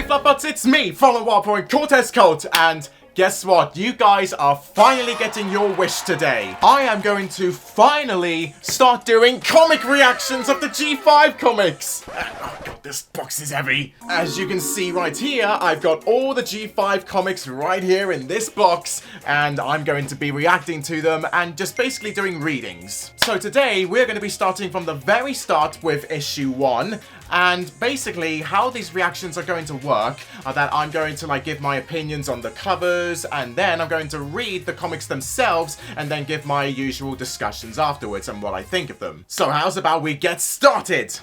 Howdy Fluffbutts, it's me, FaolanCortez's coat, and guess what? You guys are finally getting your wish today. I am going to finally start doing comic reactions of the G5 comics. Oh god, this box is heavy. As you can see right here, I've got all the G5 comics right here in this box, and I'm going to be reacting to them and just basically doing readings. So today, we're going to be starting from the very start with issue 1, and basically how these reactions are going to work are that I'm going to give my opinions on the covers, and then I'm going to read the comics themselves and then give my usual discussions afterwards and what I think of them. So how's about we get started?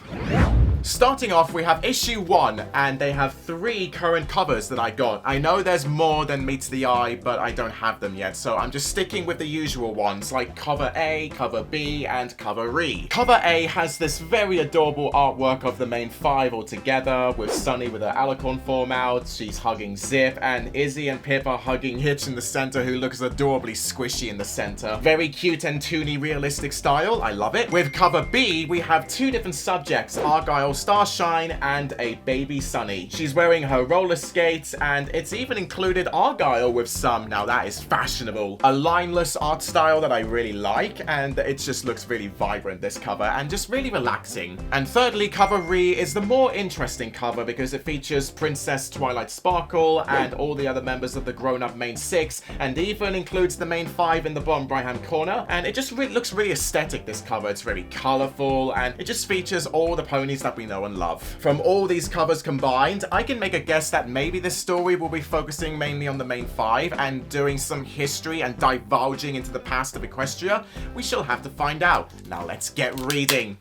Starting off, we have issue 1, and they have 3 current covers that I got. I know there's more than meets the eye, but I don't have them yet, so I'm just sticking with the usual ones, like cover A, cover B, and cover E. Cover A has this very adorable artwork of the main 5 all together, with Sunny with her alicorn form out, she's hugging Zip, and Izzy and Pipp are hugging Hitch in the center, who looks adorably squishy in the center. Very cute and toony realistic style, I love it. With cover B, we have 2 different subjects, Argyle Starshine and a baby Sunny. She's wearing her roller skates, and it's even included Argyle with some. Now that is fashionable. A lineless art style that I really like, and it just looks really vibrant, this cover, and just really relaxing. And thirdly, cover E is the more interesting cover because it features Princess Twilight Sparkle and all the other members of the grown-up main 6, and even includes the main 5 in the bottom right-hand corner, and it just looks really aesthetic, this cover. It's very colorful, and it just features all the ponies that we know and love. From all these covers combined, I can make a guess that maybe this story will be focusing mainly on the main 5 and doing some history and divulging into the past of Equestria. We shall have to find out. Now let's get reading.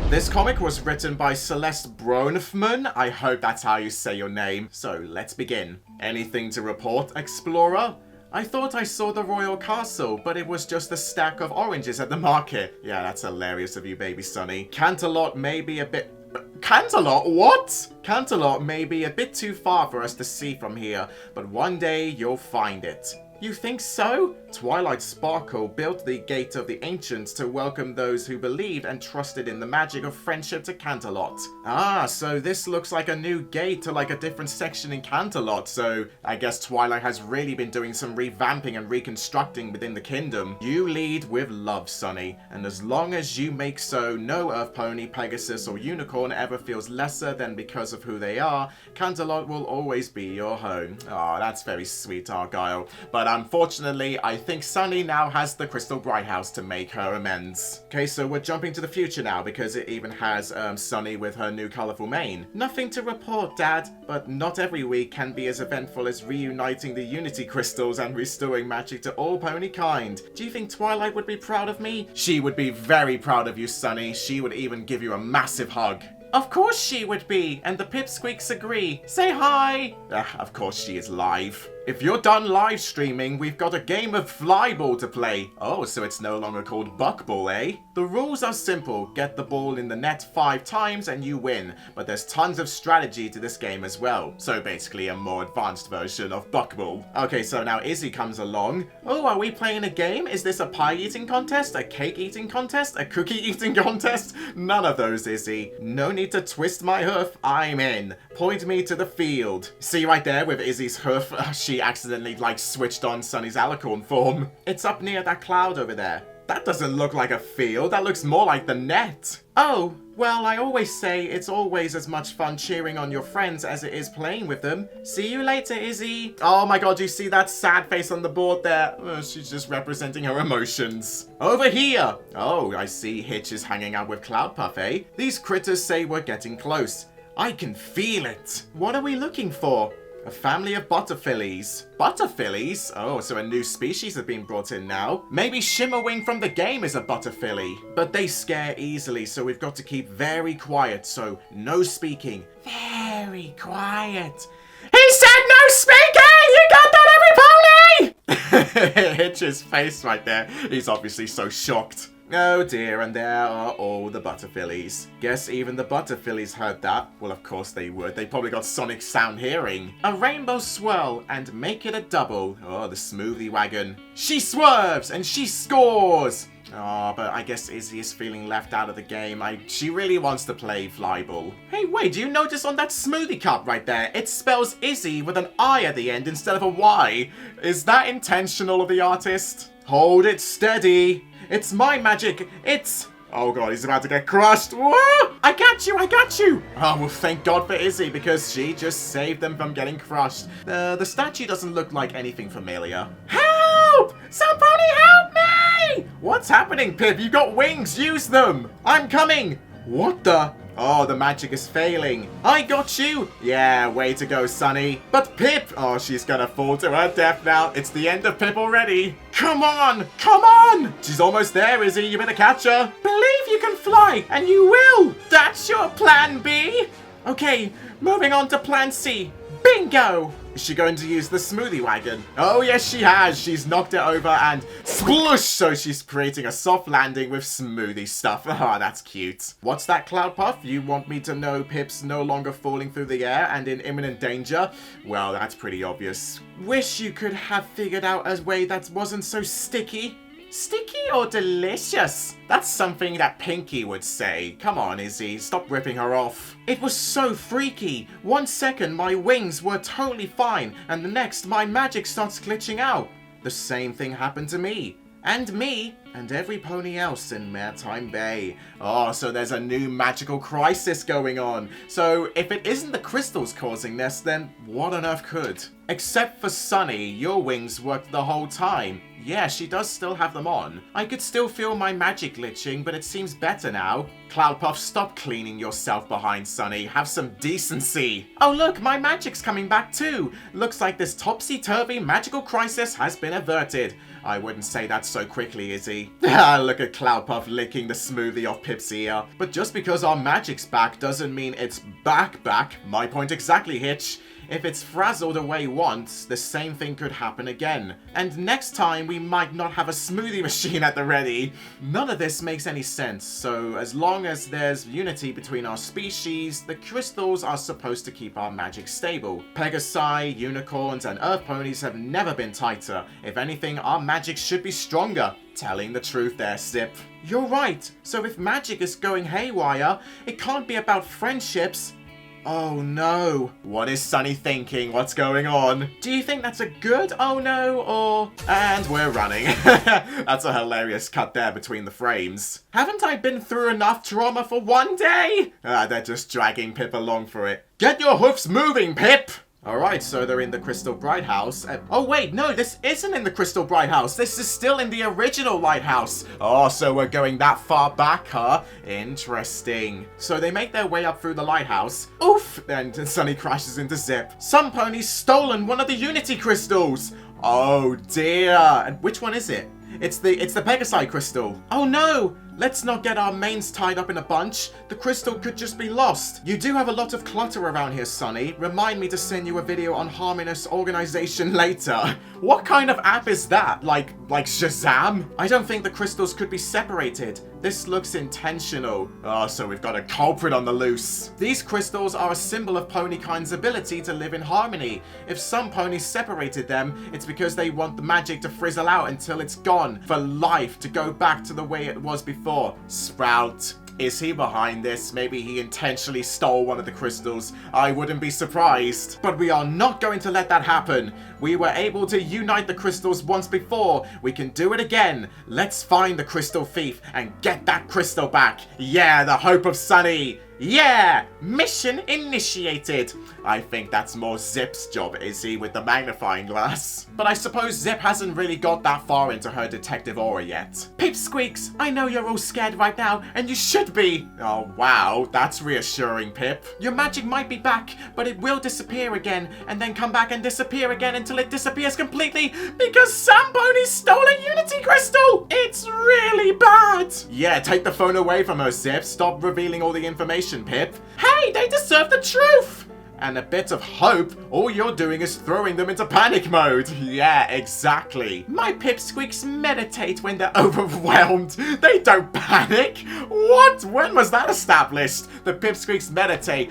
This comic was written by Celeste Bronfman. I hope that's how you say your name. So let's begin. Anything to report, Explorer? I thought I saw the royal castle, but it was just a stack of oranges at the market. Yeah, that's hilarious of you, baby Sunny. CANTERLOT may be a bit... CANTERLOT? What? CANTERLOT may be a bit too far for us to see from here, but one day you'll find it. You think so? Twilight Sparkle built the Gate of the Ancients to welcome those who believed and trusted in the magic of friendship to CANTERLOT. Ah, so this looks like a new gate to a different section in CANTERLOT, so I guess Twilight has really been doing some revamping and reconstructing within the kingdom. You lead with love, Sunny, and as long as you make so, no Earth Pony, Pegasus, or Unicorn ever feels lesser than because of who they are, CANTERLOT will always be your home. Ah, that's very sweet, Argyle. But unfortunately, I think Sunny now has the Crystal Bright House to make her amends. Okay, so we're jumping to the future now because it even has Sunny with her new colourful mane. Nothing to report, Dad, but not every week can be as eventful as reuniting the Unity Crystals and restoring magic to all pony kind. Do you think Twilight would be proud of me? She would be very proud of you, Sunny. She would even give you a massive hug. Of course she would be, and the Pipsqueaks agree. Say hi! Of course she is live. If you're done live streaming, we've got a game of flyball to play. Oh, so it's no longer called buckball, eh? The rules are simple. Get the ball in the net 5 times and you win. But there's tons of strategy to this game as well. So basically a more advanced version of buckball. Okay, so now Izzy comes along. Oh, are we playing a game? Is this a pie eating contest? A cake eating contest? A cookie eating contest? None of those, Izzy. No need to twist my hoof. I'm in. Point me to the field. See right there with Izzy's hoof? She accidentally switched on Sunny's alicorn form. It's up near that cloud over there. That doesn't look like a field, that looks more like the net. Oh, well, I always say it's always as much fun cheering on your friends as it is playing with them. See you later, Izzy. Oh my god, you see that sad face on the board there? She's just representing her emotions. Over here! Oh, I see Hitch is hanging out with Cloudpuff, eh? These critters say we're getting close. I can feel it. What are we looking for? A family of butterfillies. Butterfillies? Oh, so a new species have been brought in now. Maybe Shimmerwing from the game is a butterfilly. But they scare easily, so we've got to keep very quiet, so no speaking. Very quiet. He said no speaking! You got that, every pony? Hitch's face right there. He's obviously so shocked. Oh dear, and there are all the butterfillies. Guess even the butterfillies heard that. Well, of course they would. They probably got sonic sound hearing. A rainbow swirl and make it a double. Oh, the smoothie wagon. She swerves and she scores. Oh, but I guess Izzy is feeling left out of the game. She really wants to play Flyball. Hey, wait, do you notice on that smoothie cup right there, it spells Izzy with an I at the end instead of a Y? Is that intentional of the artist? Hold it steady. It's my magic. It's... Oh god, he's about to get crushed. Whoa! I got you, I got you! Oh, well, thank God for Izzy, because she just saved them from getting crushed. The statue doesn't look like anything familiar. Help! Somebody help me! What's happening, Pip? You got wings, use them! I'm coming! What the? Oh, the magic is failing. I got you! Yeah, way to go, Sunny. But Pip! Oh, she's gonna fall to her death now. It's the end of Pip already. Come on! Come on! She's almost there, Izzy. You better catch her. Believe you can fly, and you will! That's your plan B? Okay, moving on to plan C. Bingo! Is she going to use the smoothie wagon? Oh, yes, she has. She's knocked it over and sploosh! So she's creating a soft landing with smoothie stuff. Ah, oh, that's cute. What's that, Cloud Puff? You want me to know Pip's no longer falling through the air and in imminent danger? Well, that's pretty obvious. Wish you could have figured out a way that wasn't so sticky. Sticky or delicious? That's something that Pinky would say. Come on, Izzy, stop ripping her off. It was so freaky. 1 second my wings were totally fine, and the next my magic starts glitching out. The same thing happened to me. And every pony else in Maretime Bay. Oh, so there's a new magical crisis going on. So if it isn't the crystals causing this, then what on earth could? Except for Sunny, your wings worked the whole time. Yeah, she does still have them on. I could still feel my magic glitching, but it seems better now. Cloudpuff, stop cleaning yourself behind Sunny. Have some decency. Oh look, my magic's coming back too. Looks like this topsy-turvy magical crisis has been averted. I wouldn't say that so quickly, Izzy. Look at Cloudpuff licking the smoothie off Pip's ear. But just because our magic's back doesn't mean it's back. My point exactly, Hitch. If it's frazzled away once, the same thing could happen again. And next time, we might not have a smoothie machine at the ready. None of this makes any sense, so as long as there's unity between our species, the crystals are supposed to keep our magic stable. Pegasi, unicorns, and earth ponies have never been tighter. If anything, our magic should be stronger. Telling the truth there, Sip. You're right. So if magic is going haywire, it can't be about friendships. Oh no. What is Sunny thinking? What's going on? Do you think that's a good oh no or... And we're running. That's a hilarious cut there between the frames. Haven't I been through enough trauma for one day? They're just dragging Pip along for it. Get your hoofs moving, Pip! Alright, so they're in the Crystal Bright House. Oh wait, no, this isn't in the Crystal Bright House. This is still in the original lighthouse. Oh, so we're going that far back, huh? Interesting. So they make their way up through the lighthouse. Oof! And Sunny crashes into Zip. Some pony's stolen one of the Unity crystals. Oh dear. And which one is it? It's the Pegasi crystal. Oh no! Let's not get our mains tied up in a bunch. The crystal could just be lost. You do have a lot of clutter around here, Sunny. Remind me to send you a video on harmonious organization later. What kind of app is that? Like Shazam? I don't think the crystals could be separated. This looks intentional. Oh, so we've got a culprit on the loose. These crystals are a symbol of ponykind's ability to live in harmony. If some ponies separated them, it's because they want the magic to frizzle out until it's gone. For life to go back to the way it was before. Sprout. Is he behind this? Maybe he intentionally stole one of the crystals. I wouldn't be surprised. But we are not going to let that happen. We were able to unite the crystals once before. We can do it again. Let's find the crystal thief and get that crystal back. Yeah, the hope of Sunny. Yeah! Mission initiated! I think that's more Zip's job, Izzy, with the magnifying glass. But I suppose Zip hasn't really got that far into her detective aura yet. Pipsqueaks, I know you're all scared right now, and you should be! Oh, wow, that's reassuring, Pip. Your magic might be back, but it will disappear again, and then come back and disappear again until it disappears completely, because some pony stole a Unity Crystal! It's really bad! Yeah, take the phone away from her, Zip. Stop revealing all the information, Pip. Hey, they deserve the truth! And a bit of hope, all you're doing is throwing them into panic mode. Yeah, exactly. My pipsqueaks meditate when they're overwhelmed. They don't panic. What? When was that established? The pipsqueaks meditate.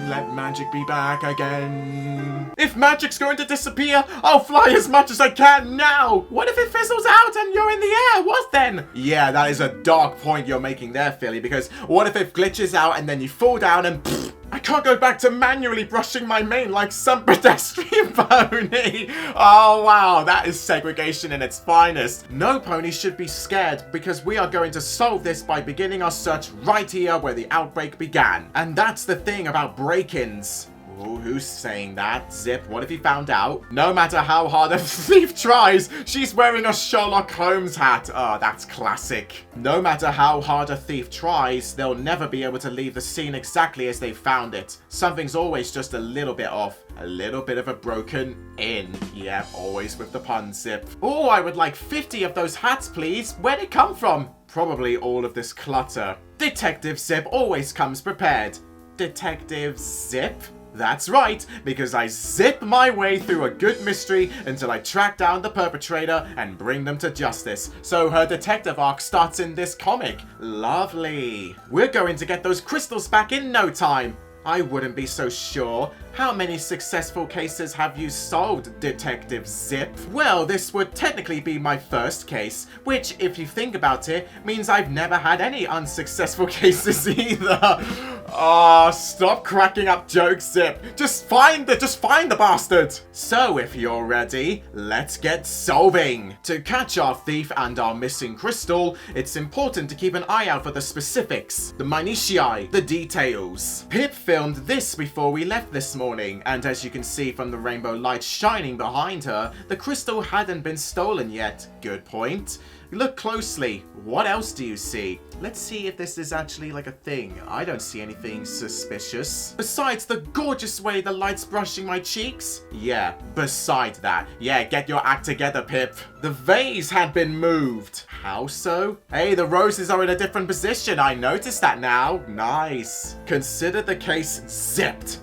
let magic be back again. If magic's going to disappear, I'll fly as much as I can now. What if it fizzles out and you're in the air? What then? Yeah, that is a dark point you're making there, Philly, because what if it glitches out and then you fall down and pfft, I can't go back to manually brushing my mane like some pedestrian pony. Oh, wow, that is segregation in its finest. No pony should be scared because we are going to solve this by beginning our search right here where the outbreak began. And that's the thing about break-ins. Ooh, who's saying that? Zip, what have you found out? No matter how hard a thief tries, she's wearing a Sherlock Holmes hat. Oh, that's classic. No matter how hard a thief tries, they'll never be able to leave the scene exactly as they found it. Something's always just a little bit off. A little bit of a broken in. Yeah, always with the pun, Zip. Oh, I would like 50 of those hats, please. Where'd it come from? Probably all of this clutter. Detective Zip always comes prepared. Detective Zip? That's right, because I zip my way through a good mystery until I track down the perpetrator and bring them to justice. So her detective arc starts in this comic. Lovely. We're going to get those crystals back in no time. I wouldn't be so sure. How many successful cases have you solved, Detective Zip? Well, this would technically be my first case, which, if you think about it, means I've never had any unsuccessful cases either. Oh, stop cracking up jokes, Zip. Just find the bastard. So, if you're ready, let's get solving. To catch our thief and our missing crystal, it's important to keep an eye out for the specifics, the minutiae, the details. Pip filmed this before we left this morning, and as you can see from the rainbow light shining behind her, the crystal hadn't been stolen yet. Good point. Look closely. What else do you see? Let's see if this is actually like a thing. I don't see anything suspicious. Besides the gorgeous way the light's brushing my cheeks? Yeah, besides that. Yeah, get your act together, Pip. The vase had been moved. How so? Hey, the roses are in a different position. I noticed that now. Nice. Consider the case zipped.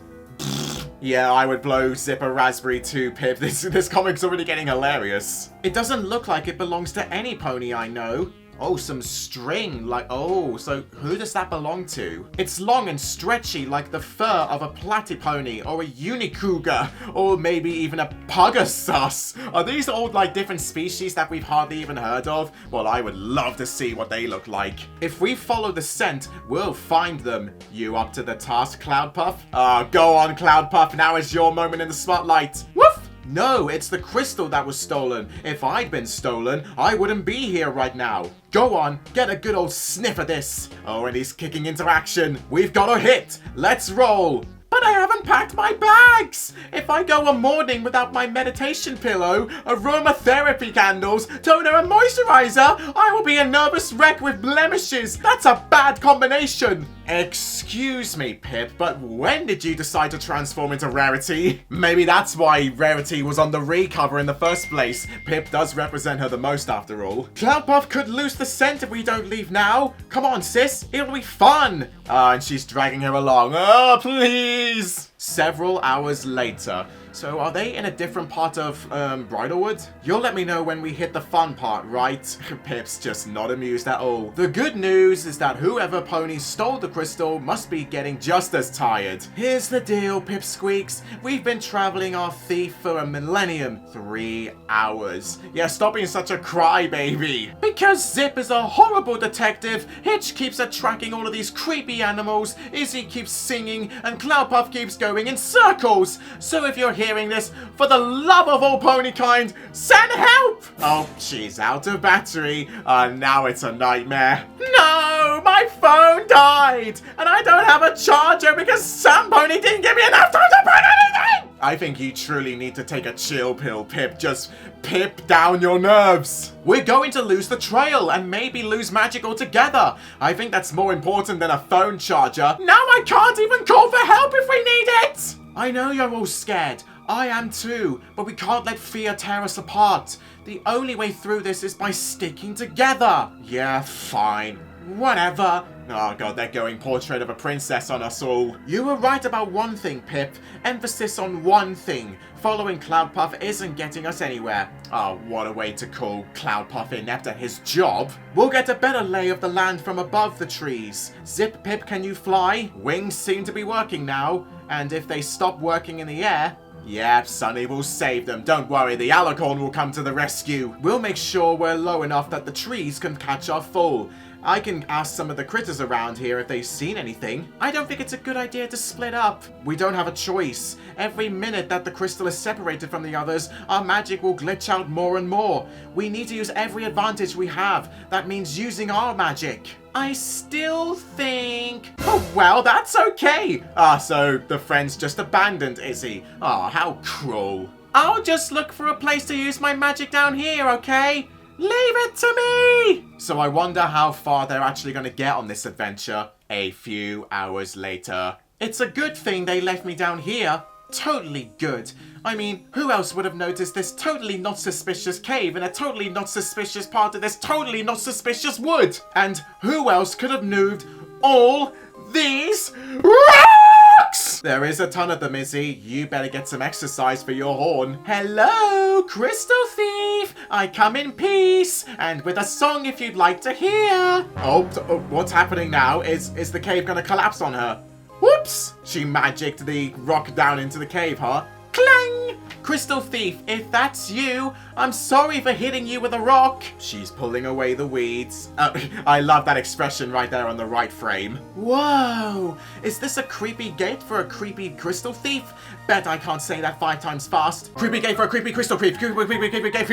Yeah, I would blow Zip a raspberry too, Pip. This comic's already getting hilarious. It doesn't look like it belongs to any pony I know. Oh, some string, oh, so who does that belong to? It's long and stretchy like the fur of a platypony or a unicougar, or maybe even a Pegasus. Are these all different species that we've hardly even heard of? Well, I would love to see what they look like. If we follow the scent, we'll find them. You up to the task, Cloudpuff? Go on, Cloudpuff, now is your moment in the spotlight. Woof! No, it's the crystal that was stolen. If I'd been stolen, I wouldn't be here right now. Go on, get a good old sniff of this. Oh, and he's kicking into action. We've got a hit. Let's roll. But I haven't packed my bags! If I go a morning without my meditation pillow, aromatherapy candles, toner and moisturizer, I will be a nervous wreck with blemishes. That's a bad combination. Excuse me, Pip, but when did you decide to transform into Rarity? Maybe that's why Rarity was on the recover in the first place. Pip does represent her the most after all. Cloudpuff could lose the scent if we don't leave now. Come on, sis, it'll be fun. And she's dragging her along. Oh, please. Several hours later. So are they in a different part of, Bridalwood? You'll let me know when we hit the fun part, right? Pip's just not amused at all. The good news is that whoever pony stole the crystal must be getting just as tired. Here's the deal, Pip squeaks. We've been traveling our thief for a millennium. 3 hours. Yeah, stop being such a crybaby. Because Zip is a horrible detective, Hitch keeps tracking all of these creepy animals, Izzy keeps singing, and Cloudpuff keeps going in circles. So if you're hearing this, for the love of all pony kind, send help! Oh, she's out of battery. Now it's a nightmare. No, my phone died, and I don't have a charger because some pony didn't give me enough time to put anything! I think you truly need to take a chill pill, Pip. Just pip down your nerves. We're going to lose the trail and maybe lose magic altogether. I think that's more important than a phone charger. Now I can't even call for help if we need it! I know you're all scared. I am too, but we can't let fear tear us apart. The only way through this is by sticking together. Yeah, fine. Whatever. Oh god, they're going portrait of a princess on us all. You were right about one thing, Pip. Emphasis on one thing. Following Cloudpuff isn't getting us anywhere. Oh, what a way to call Cloudpuff inept at his job. We'll get a better lay of the land from above the trees. Zip, Pip, can you fly? Wings seem to be working now. And if they stop working in the air, yep, Sunny will save them. Don't worry, the alicorn will come to the rescue. We'll make sure we're low enough that the trees can catch our fall. I can ask some of the critters around here if they've seen anything. I don't think it's a good idea to split up. We don't have a choice. Every minute that the crystal is separated from the others, our magic will glitch out more and more. We need to use every advantage we have. That means using our magic. I still think... Oh, well, that's okay. So the friend's just abandoned Izzy. How cruel. I'll just look for a place to use my magic down here, okay? Leave it to me! So I wonder how far they're actually going to get on this adventure a few hours later. It's a good thing they left me down here. Totally good. I mean, who else would have noticed this totally not suspicious cave in a totally not suspicious part of this totally not suspicious wood? And who else could have moved all these rocks? There is a ton of them, Izzy. You better get some exercise for your horn. Hello, Crystal Thief. I come in peace and with a song if you'd like to hear. Oh, what's happening now? Is the cave gonna collapse on her? Whoops! She magicked the rock down into the cave, huh? Clang! Crystal Thief, if that's you, I'm sorry for hitting you with a rock. She's pulling away the weeds. I love that expression right there on the right frame. Whoa! Is this a creepy gate for a creepy crystal thief? Bet I can't say that 5 times fast. Creepy gate for a creepy crystal thief. Creepy gate.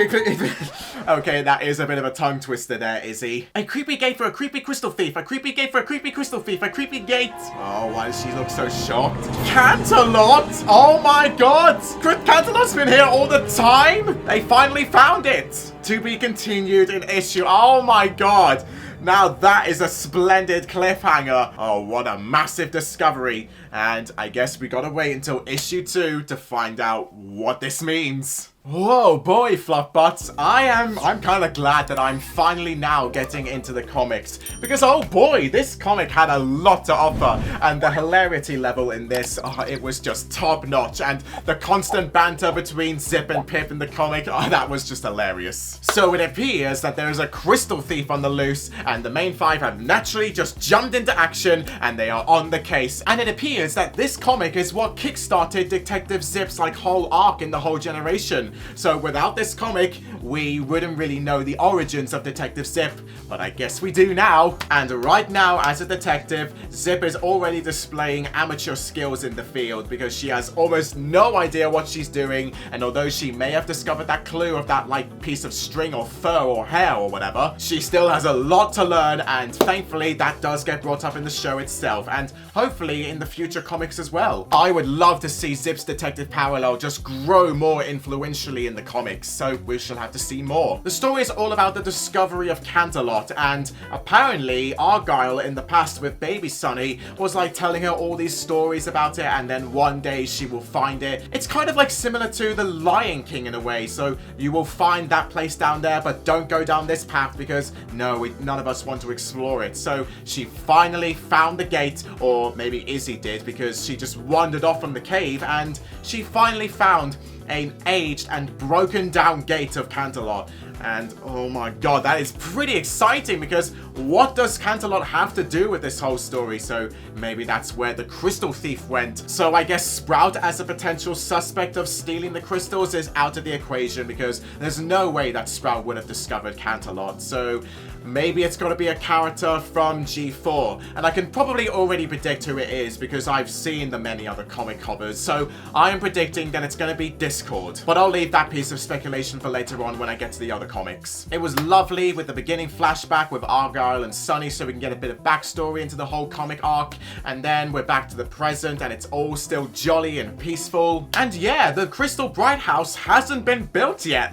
Okay, that is a bit of a tongue twister there, Izzy. A creepy gate for a creepy crystal thief. A creepy gate for a creepy crystal thief. A creepy gate. Oh, why does she look so shocked? CANTERLOT! Oh my god! CANTERLOT's been here all the time? They finally found it! To be continued in issue. Oh my god! Now that is a splendid cliffhanger. Oh, what a massive discovery. And I guess we gotta wait until issue 2 to find out what this means. Whoa, boy, Fluffbutts. I'm kind of glad that I'm finally now getting into the comics. Because, oh boy, this comic had a lot to offer. And the hilarity level in this, it was just top notch. And the constant banter between Zip and Pipp in the comic, that was just hilarious. So it appears that there is a crystal thief on the loose. And the main 5 have naturally just jumped into action. And they are on the case. And it appears that this comic is what kickstarted Detective Zip's whole arc in the whole generation. So without this comic, we wouldn't really know the origins of Detective Zip, but I guess we do now. And right now, as a detective, Zip is already displaying amateur skills in the field because she has almost no idea what she's doing, and although she may have discovered that clue of that piece of string or fur or hair or whatever, she still has a lot to learn, and thankfully that does get brought up in the show itself, and hopefully in the future comics as well. I would love to see Zip's detective parallel just grow more influential in the comics, so we shall have to see more. The story is all about the discovery of CANTERLOT, and apparently Argyle in the past with baby Sunny was telling her all these stories about it, and then one day she will find it. It's kind of similar to the Lion King in a way, so you will find that place down there, but don't go down this path because none of us want to explore it. So she finally found the gate, or maybe Izzy did because she just wandered off from the cave, and she finally found an aged and broken down gate of CANTERLOT. And oh my god, that is pretty exciting because what does CANTERLOT have to do with this whole story? So maybe that's where the crystal thief went. So I guess Sprout as a potential suspect of stealing the crystals is out of the equation because there's no way that Sprout would have discovered CANTERLOT. So maybe it's got to be a character from G4. And I can probably already predict who it is because I've seen the many other comic covers. So I am predicting that it's going to be Discord. But I'll leave that piece of speculation for later on when I get to the other comics. It was lovely with the beginning flashback with Argyle and Sunny so we can get a bit of backstory into the whole comic arc. And then we're back to the present and it's all still jolly and peaceful. And yeah, the Crystal Bright House hasn't been built yet.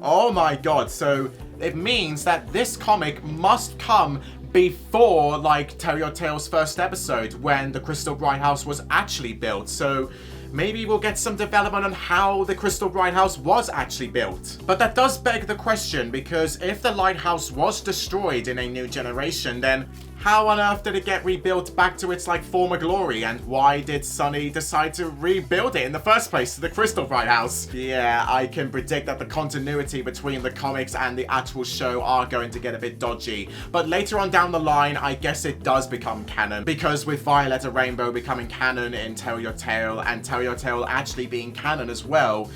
Oh my god. So it means that this comic must come before Tell Your Tale's first episode when the Crystal Bright House was actually built. So maybe we'll get some development on how the Crystal Bright House was actually built. But that does beg the question, because if the lighthouse was destroyed in a new generation, then how on earth did it get rebuilt back to its, like, former glory? And why did Sunny decide to rebuild it in the first place to the Crystal Bright house? Yeah, I can predict that the continuity between the comics and the actual show are going to get a bit dodgy. But later on down the line, I guess it does become canon. Because with Violetta Rainbow becoming canon in Tell Your Tale, and Tell Your Tale actually being canon as well,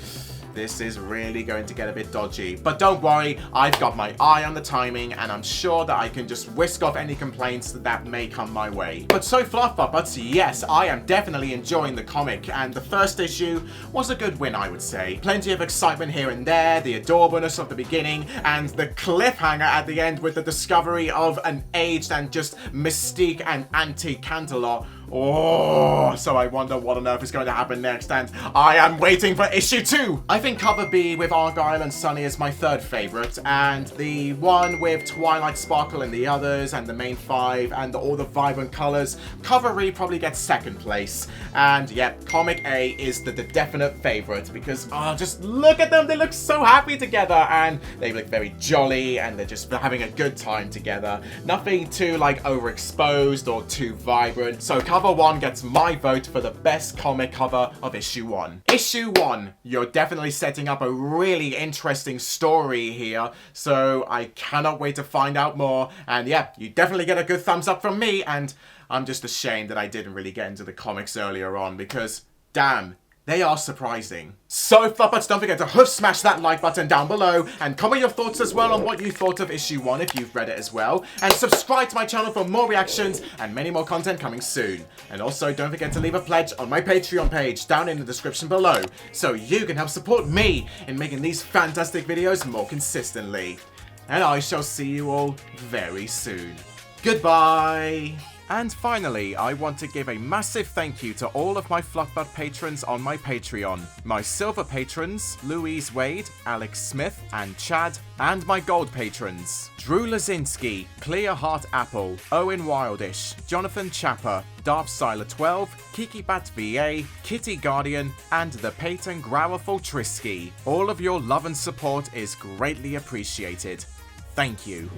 this is really going to get a bit dodgy. But don't worry, I've got my eye on the timing, and I'm sure that I can just whisk off any complaints that may come my way. But so Fluffbutts, yes, I am definitely enjoying the comic, and the first issue was a good win, I would say. Plenty of excitement here and there, the adorableness of the beginning, and the cliffhanger at the end with the discovery of an aged and just Mystique and anti-CANTERLOT. Oh, so I wonder what on earth is going to happen next, and I am waiting for issue 2. I think cover B with Argyle and Sunny is my third favorite, and the one with Twilight Sparkle and the others, and the main 5, and all the vibrant colors, cover E probably gets second place. And yep, comic A is the definite favorite, because just look at them, they look so happy together, and they look very jolly, and they're just having a good time together. Nothing too, like, overexposed or too vibrant. So cover 1 gets my vote for the best comic cover of issue 1. Issue 1, you're definitely setting up a really interesting story here, so I cannot wait to find out more. And yeah, you definitely get a good thumbs up from me, and I'm just ashamed that I didn't really get into the comics earlier on, because damn, they are surprising. So, Fluffbutts, don't forget to hoof smash that like button down below, and comment your thoughts as well on what you thought of issue 1 if you've read it as well. And subscribe to my channel for more reactions and many more content coming soon. And also, don't forget to leave a pledge on my Patreon page down in the description below, so you can help support me in making these fantastic videos more consistently. And I shall see you all very soon. Goodbye! And finally, I want to give a massive thank you to all of my Fluffbutt patrons on my Patreon. My silver patrons, Louise Wade, Alex Smith, and Chad, and my gold patrons, Drew Lazinski, Clear Heart Apple, Owen Wildish, Jonathan Chapper, Darth 12, Kiki Bat VA, Kitty Guardian, and the Peyton Growerful Trisky. All of your love and support is greatly appreciated. Thank you.